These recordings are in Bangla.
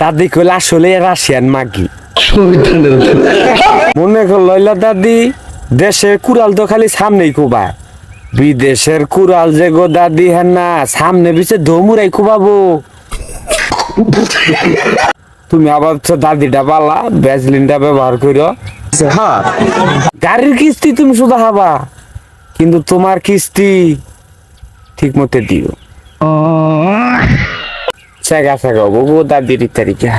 দাদি কইলে আসলে রাশিয়ান মাগি মনে কর লইলা দাদি দেশের কুড়াল তো খালি সামনেই কুবা বিদেশের কুড়াল যে গো দাদি হ্যাঁ না সামনে পিছে ধমুরাই কুবাবো তুমি আবার তো দাদিটা পালা ভ্যাসলিনটা ব্যবহার করো হ্যাঁ গাড়ির কিস্তি তুমি শুধু হাবা কিন্তু তোমার কিস্তি ঠিক মতো দিও সেগা সেগা বউ দাদির তারিখা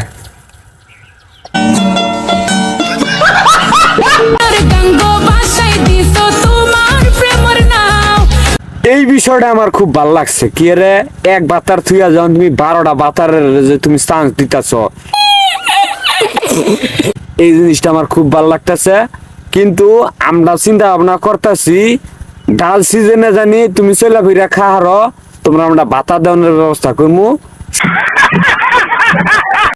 এই বিষয়টা আমার খুব ভালো লাগছে কি রে এক বাতার থুইয়া যখন তুমি 12টা বাতারের যে তুমি চান্স দিতেছ এই জিনিসটা আমার খুব ভালো লাগতেছে কিন্তু আমরা চিন্তা ভাবনা করতেছি ডাল সিজনে জানি তুমি চলা ফিরা খাহারো তোমরা আমরা বাতা দেওয়ার ব্যবস্থা করবো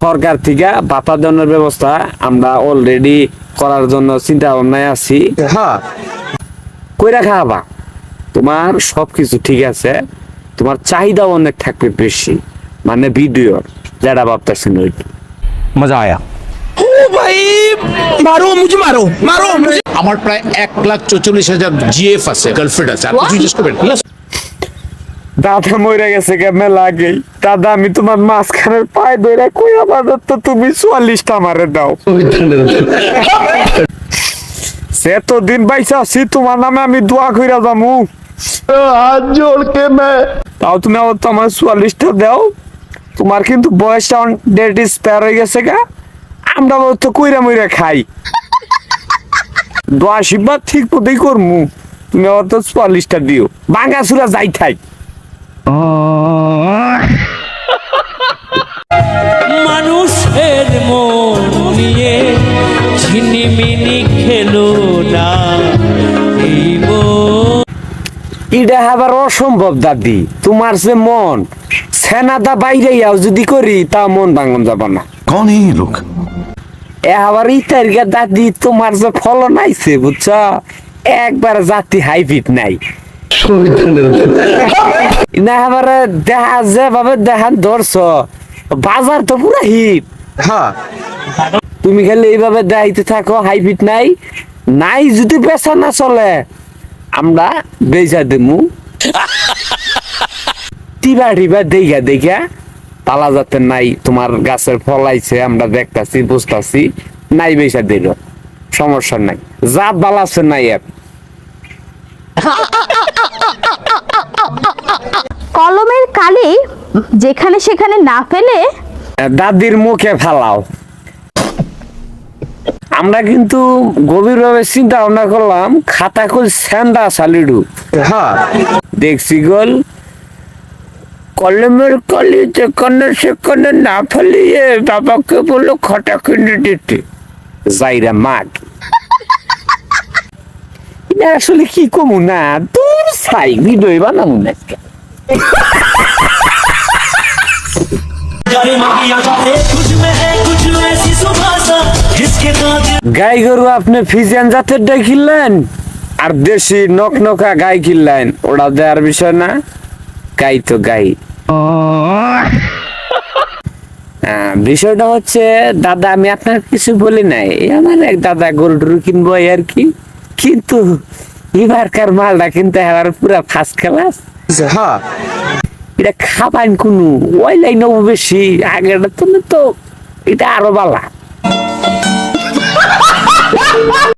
সরকার থেকে বাতা দেওয়ার ব্যবস্থা আমরা অলরেডি করার জন্য চিন্তা ভাবনায় আছি হ্যাঁ কইরা খাওয়াবা তোমার সবকিছু ঠিক আছে তোমার চাহিদা অনেক থাকবে বেশি মানে ভিডিওর যারা ভাবতেছেন ওইটা मजा आया ओ भाई मारो मुझे मारो मारो मुझे আমার প্রায় 1,44,000 জিএফ আছে গার্লফ্রেন্ড আছে আপনি জিজ্ঞেস করবেন দাদা মরে গেছে কেমন লাগে দাদা আমি তোমার মাঝখানের পায়ে ধরে কই আপাতত তো তুমি 44টা মারে দাও সে তো দিন বাইসা আছি তোমার নামে আমি দোয়া কইরা যামু হাত জোড় কে তাও তুমি আবার তো আমার 44টা দাও তোমার কিন্তু বয়সটা ডেট ইজ পার হয়ে গেছে গা আমরা তো কইরা মইরা খাই দোয়া শিববার ঠিক মতোই করমু তুমি আবার তো 44টা দিও ভাঙা চুরা যাই থাই মানুষের মন নিয়ে ঝিনিমিনি খেলো না এটা আবার অসম্ভব দাদি তোমার যে মন সেনাদা বাইরে যদি করি তা মন ভাঙন যাব না कौन है ये लोग আবার ইতারিকা দাদি তোমার যে ফলন আইছে বুঝছ একবার জাতি হাইব্রিড নাই না আবার দেখা যেভাবে দেখান ধরছ বাজার তো পুরো হিট হ্যাঁ তুমি খালি এইভাবে দেখাইতে থাকো হাইব্রিড নাই নাই যদি বেচা না চলে আমরা বেচা দেমু টিবা টিবা দেখা দেখা তালা যাতে নাই তোমার গাছের ফল আইছে আমরা দেখতাছি বুঝতাছি নাই বেচা দিল সমস্যা নাই জাত ভালো আছে নাই কলমের কালি যেখানে সেখানে না ফেলে দাদির মুখে ফালাও আমরা কিন্তু গভীরভাবে চিন্তা ভাবনা করলাম খাতা খুল স্যান্ডা সালিডু হ্যাঁ দেখছি গোল কলমের কালি যেখানে সেখানে না ফেলিয়ে বাবাকে বললো খটা কিনে দিতে যাইরা মাগ এটা আসলে কি কমু না তোর সাই ভিডিও বানাবো না গাই গরু আপনি ফিজিয়ান জাতের ডাই কিনলেন আর দেশি নকনকা গাই কিনলেন ওটা দেওয়ার বিষয় না গাই তো গাই বিষয়টা হচ্ছে দাদা আমি আপনার কিছু বলি নাই আমার এক দাদা গরু টরু কিনবো আর কি কিন্তু এবারকার মালটা কিন্তু এবার পুরা ফার্স্ট ক্লাস হ্যাঁ এটা খাবান কোনো ওই লাইন বেশি আগের তো এটা আরো বালা